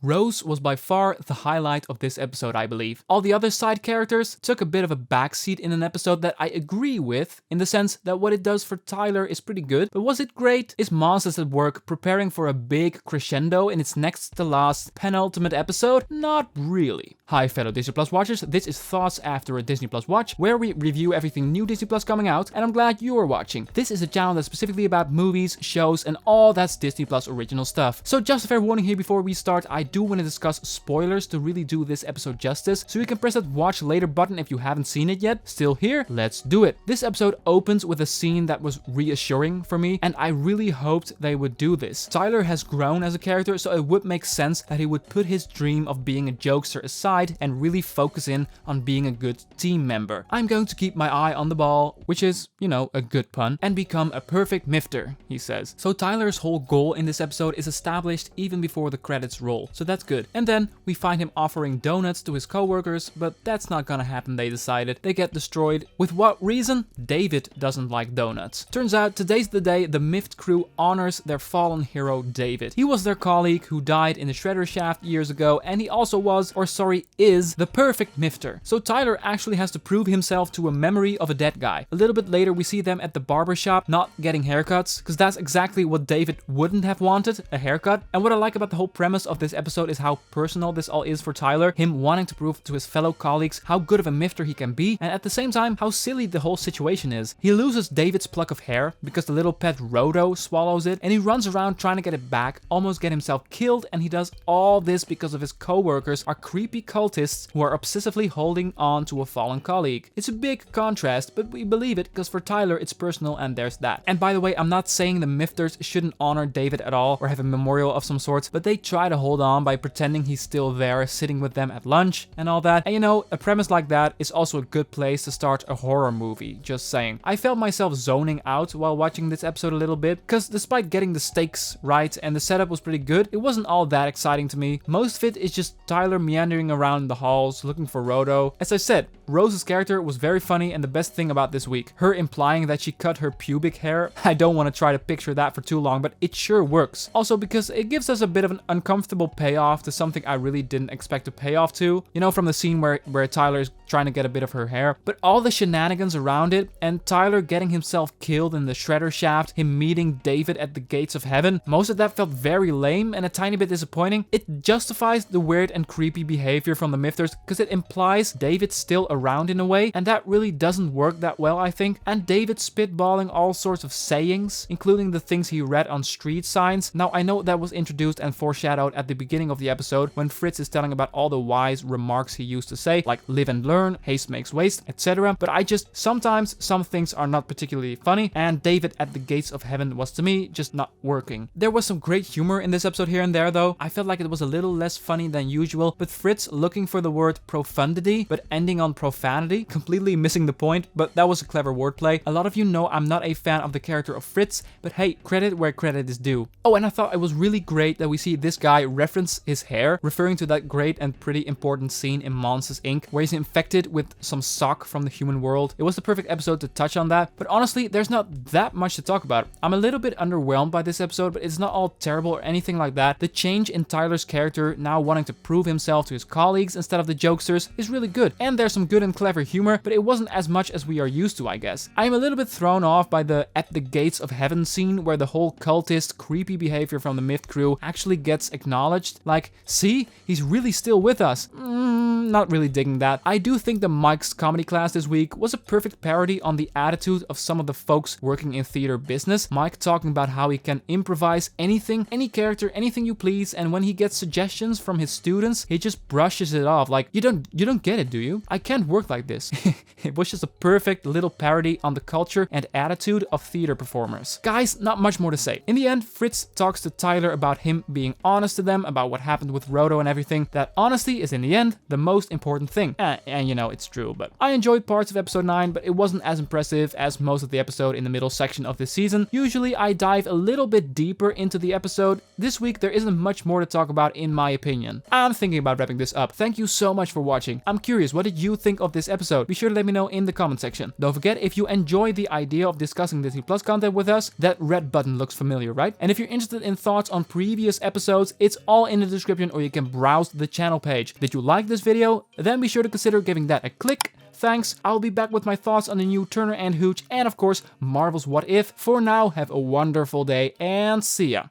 Rose was by far the highlight of this episode, I believe. All the other side characters took a bit of a backseat in an episode that I agree with, in the sense that what it does for Tylor is pretty good, but was it great? Is Monsters at Work preparing for a big crescendo in its next to last penultimate episode? Not really. Hi fellow Disney Plus watchers, this is Thoughts After a Disney Plus Watch, where we review everything new Disney Plus coming out, and I'm glad you are watching. This is a channel that's specifically about movies, shows, and all that's Disney Plus original stuff. So just a fair warning here before we start, I do want to discuss spoilers to really do this episode justice, so you can press that watch later button if you haven't seen it yet. Still here? Let's do it. This episode opens with a scene that was reassuring for me, and I really hoped they would do this. Tylor has grown as a character, so it would make sense that he would put his dream of being a jokester aside and really focus in on being a good team member. I'm going to keep my eye on the ball, which is, you know, a good pun, and become a perfect mifter, he says. So Tylor's whole goal in this episode is established even before the credits roll, so that's good. And then we find him offering donuts to his co-workers, but that's not gonna happen, they decided. They get destroyed. With what reason? David doesn't like donuts. Turns out today's the day the Mift crew honors their fallen hero David. He was their colleague who died in the shredder shaft years ago, and he also was, or sorry, is the perfect mifter. So Tylor actually has to prove himself to a memory of a dead guy. A little bit later we see them at the barber shop not getting haircuts, because that's exactly what David wouldn't have wanted, a haircut. And what I like about the whole premise of this episode is how personal this all is for Tylor, him wanting to prove to his fellow colleagues how good of a mifter he can be, and at the same time how silly the whole situation is. He loses David's pluck of hair because the little pet Rodo swallows it, and he runs around trying to get it back, almost get himself killed, and he does all this because of his co-workers are creepy cultists who are obsessively holding on to a fallen colleague. It's a big contrast, but we believe it because for Tylor it's personal, and there's that. And by the way, I'm not saying the mifters shouldn't honor David at all or have a memorial of some sort, but they try to hold on by pretending he's still there, sitting with them at lunch and all that. And you know, a premise like that is also a good place to start a horror movie, just saying. I felt myself zoning out while watching this episode a little bit, because despite getting the stakes right and the setup was pretty good, it wasn't all that exciting to me. Most of it is just Tylor meandering around the halls looking for Rodo. As I said, Rose's character was very funny, and the best thing about this week, her implying that she cut her pubic hair. I don't want to try to picture that for too long, but it sure works. Also because it gives us a bit of an uncomfortable payoff to something I really didn't expect to pay off to. You know, from the scene where Tylor is trying to get a bit of her hair, but all the shenanigans around it, and Tylor getting himself killed in the shredder shaft, him meeting David at the gates of heaven, most of that felt very lame and a tiny bit disappointing. It justifies the weird and creepy behavior from the mifters because it implies David's still around in a way, and that really doesn't work that well, I think. And David spitballing all sorts of sayings, including the things he read on street signs. Now I know that was introduced and foreshadowed at the beginning of the episode when Fritz is telling about all the wise remarks he used to say, like live and learn, haste makes waste, etc. But sometimes some things are not particularly funny, and David at the gates of heaven was to me just not working. There was some great humor in this episode here and there though. I felt like it was a little less funny than usual, but Fritz looking for the word profundity but ending on profanity, completely missing the point, but that was a clever wordplay. A lot of you know I'm not a fan of the character of Fritz, but hey, credit where credit is due. Oh, and I thought it was really great that we see this guy reference his hair, referring to that great and pretty important scene in Monsters Inc. where he's infected with some sock from the human world. It was the perfect episode to touch on that, but honestly, there's not that much to talk about. I'm a little bit underwhelmed by this episode, but it's not all terrible or anything like that. The change in Tylor's character, now wanting to prove himself to his colleagues instead of the jokesters, is really good. And there's some good and clever humor, but it wasn't as much as we are used to, I guess. I'm a little bit thrown off by the at the gates of heaven scene where the whole cultist, creepy behavior from the Mift crew actually gets acknowledged. Like, see, he's really still with us. Not really digging that. I do think that Mike's comedy class this week was a perfect parody on the attitude of some of the folks working in theater business. Mike talking about how he can improvise anything, any character, anything you please, and when he gets suggestions from his students, he just brushes it off like, you don't get it, do you? I can't work like this. It was just a perfect little parody on the culture and attitude of theater performers. Guys, not much more to say. In the end, Fritz talks to Tylor about him being honest to them about what happened with Rodo and everything. That honesty is in the end the most most important thing. And you know, it's true, but I enjoyed parts of episode 9, but it wasn't as impressive as most of the episode in the middle section of this season. Usually I dive a little bit deeper into the episode. This week there isn't much more to talk about in my opinion. I'm thinking about wrapping this up. Thank you so much for watching. I'm curious, what did you think of this episode? Be sure to let me know in the comment section. Don't forget, if you enjoy the idea of discussing Disney Plus content with us, that red button looks familiar, right? And if you're interested in thoughts on previous episodes, it's all in the description, or you can browse the channel page. Did you like this video? Then be sure to consider giving that a click. Thanks, I'll be back with my thoughts on the new Turner and Hooch and of course Marvel's What If. For now, have a wonderful day and see ya.